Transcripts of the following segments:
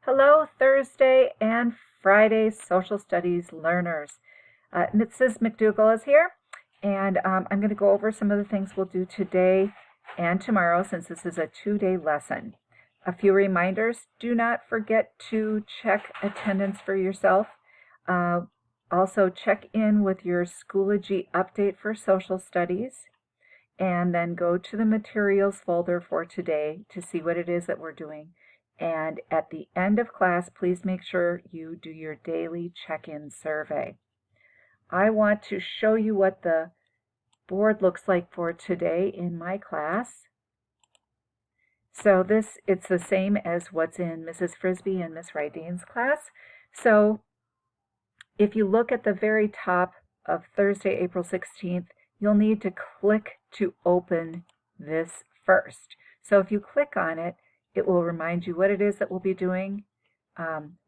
Hello, Thursday and Friday social studies learners. Mrs. McDougall is here, and I'm going to go over some of the things we'll do today and tomorrow since this is a 2-day lesson. A few reminders: do not forget to check attendance for yourself. Also, check in with your Schoology update for social studies, and then go to the materials folder for today to see what it is that we're doing. And at the end of class, please make sure you do your daily check-in survey. I want to show you what the board looks like for today in my class. So it's the same as what's in Mrs. Frisbee and Miss Rydine's class. So if you look at the very top of Thursday, April 16th, you'll need to click to open this first. So if you click on it, it will remind you what it is that we'll be doing.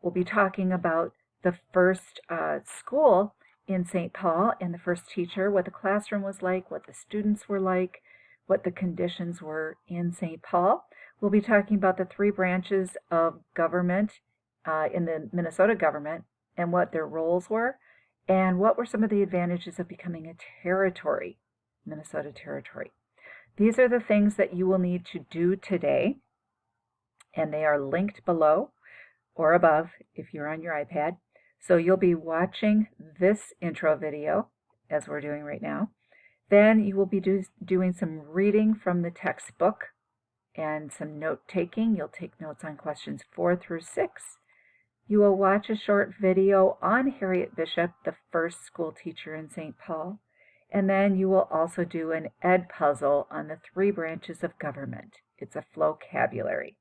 We'll be talking about the first school in St. Paul and the first teacher, what the classroom was like, what the students were like, what the conditions were in St. Paul. We'll be talking about the 3 branches of government in the Minnesota government and what their roles were, and what were some of the advantages of becoming a territory, Minnesota territory. These are the things that you will need to do today, and they are linked below or above if you're on your iPad. So you'll be watching this intro video, as we're doing right now. Then you will be doing some reading from the textbook and some note-taking. You'll take notes on questions 4 through 6. You will watch a short video on Harriet Bishop, the first school teacher in St. Paul, and then you will also do an ed puzzle on the 3 branches of government. It's a vocabulary.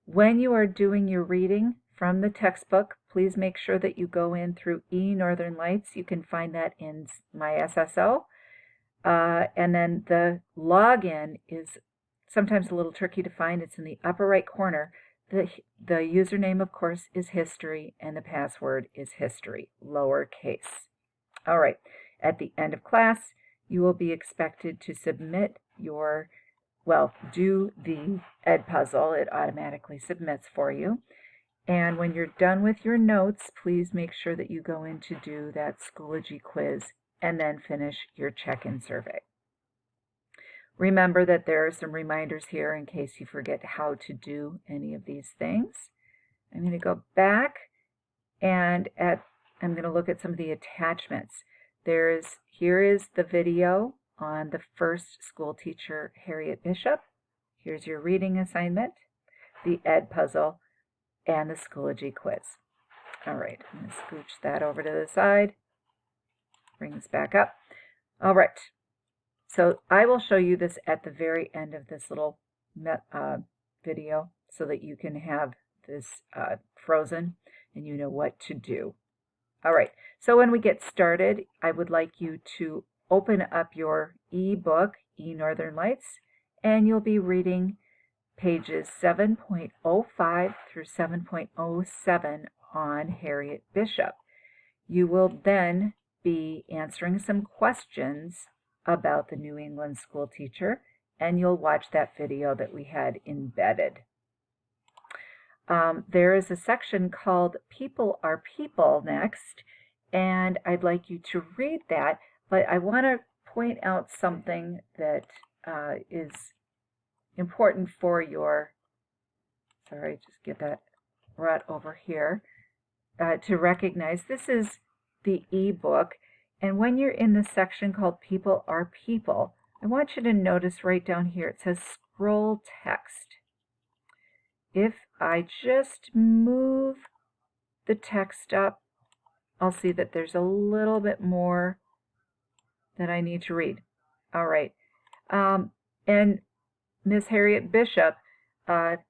When you are doing your reading from the textbook, please make sure that you go in through eNorthern Lights. You can find that in my SSO. And then the login is sometimes a little tricky to find. It's in the upper right corner. The username, of course, is history, and the password is history, lowercase. All right, at the end of class, you will be expected to submit do the ed puzzle. It automatically submits for you. And when you're done with your notes, please make sure that you go in to do that Schoology quiz and then finish your check-in survey. Remember that there are some reminders here in case you forget how to do any of these things. I'm going to go back and I'm going to look at some of the attachments. Here is the video on the first school teacher, Harriet Bishop. Here's your reading assignment, the ed puzzle, and the Schoology quiz. All right, I'm going to scooch that over to the side. Bring this back up. All right. So I will show you this at the very end of this little video so that you can have this frozen and you know what to do. All right, so when we get started, I would like you to open up your e-book, eNorthern Lights, and you'll be reading pages 7.05 through 7.07 on Harriet Bishop. You will then be answering some questions about the New England school teacher, and you'll watch that video that we had embedded. There is a section called People Are People next, and I'd like you to read that, but I want to point out something that is important for just get that right over here, to recognize this is the e-book. And when you're in the section called People Are People, I want you to notice right down here, it says scroll text. If I just move the text up, I'll see that there's a little bit more that I need to read. All right. And Miss Harriet Bishop, there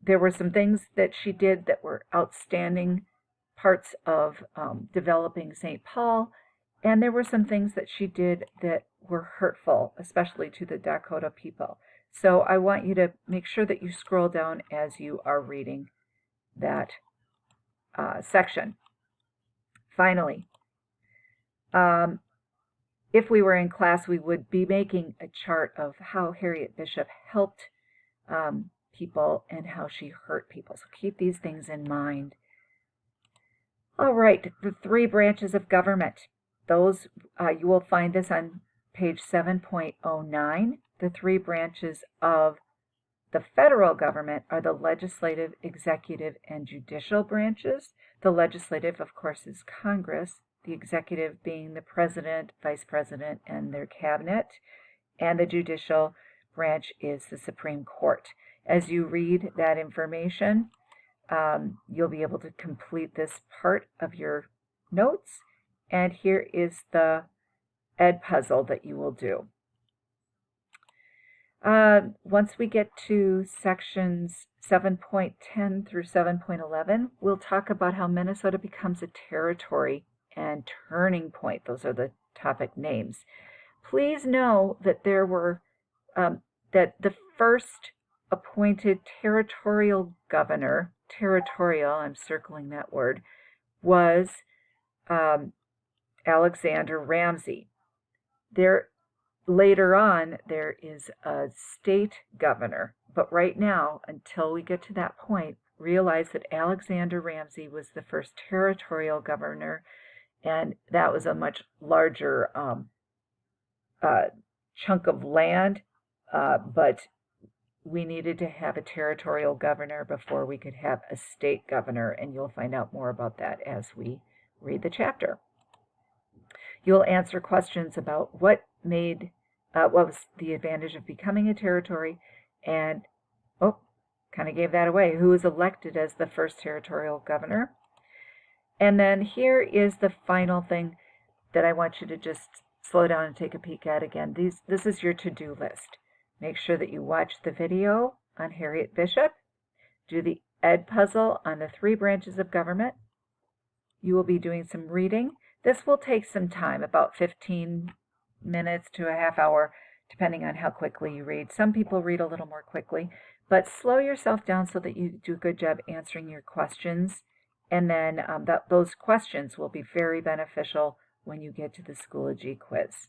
were some things that she did that were outstanding parts of developing St. Paul, and there were some things that she did that were hurtful, especially to the Dakota people. So I want you to make sure that you scroll down as you are reading that section. Finally, if we were in class, we would be making a chart of how Harriet Bishop helped people and how she hurt people. So keep these things in mind. All right, the 3 branches of government. Those, you will find this on page 7.09. The 3 branches of the federal government are the legislative, executive, and judicial branches. The legislative, of course, is Congress, the executive being the president, vice president, and their cabinet, and the judicial branch is the Supreme Court. As you read that information, you'll be able to complete this part of your notes, and here is the Ed puzzle that you will do. Once we get to sections 7.10 through 7.11, we'll talk about how Minnesota becomes a territory and turning point. Those are the topic names. Please know that there were, that the first appointed territorial governor, territorial, I'm circling that word, was Alexander Ramsey. Later on, there is a state governor, but right now, until we get to that point, realize that Alexander Ramsey was the first territorial governor, and that was a much larger chunk of land, but we needed to have a territorial governor before we could have a state governor, and you'll find out more about that as we read the chapter. You'll answer questions about what was the advantage of becoming a territory, and, kind of gave that away, who was elected as the first territorial governor. And then here is the final thing that I want you to just slow down and take a peek at again. This is your to-do list. Make sure that you watch the video on Harriet Bishop, do the Ed puzzle on the 3 branches of government. You will be doing some reading. This will take some time, about 15 minutes to a half hour, depending on how quickly you read. Some people read a little more quickly, but slow yourself down so that you do a good job answering your questions. And then those questions will be very beneficial when you get to the Schoology quiz.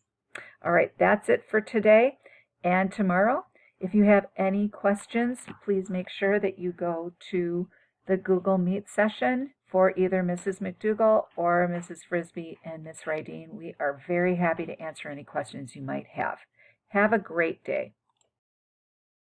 All right, that's it for today and tomorrow. If you have any questions, please make sure that you go to the Google Meet session for either Mrs. McDougall or Mrs. Frisbee and Miss Rydeen. We are very happy to answer any questions you might have. Have a great day.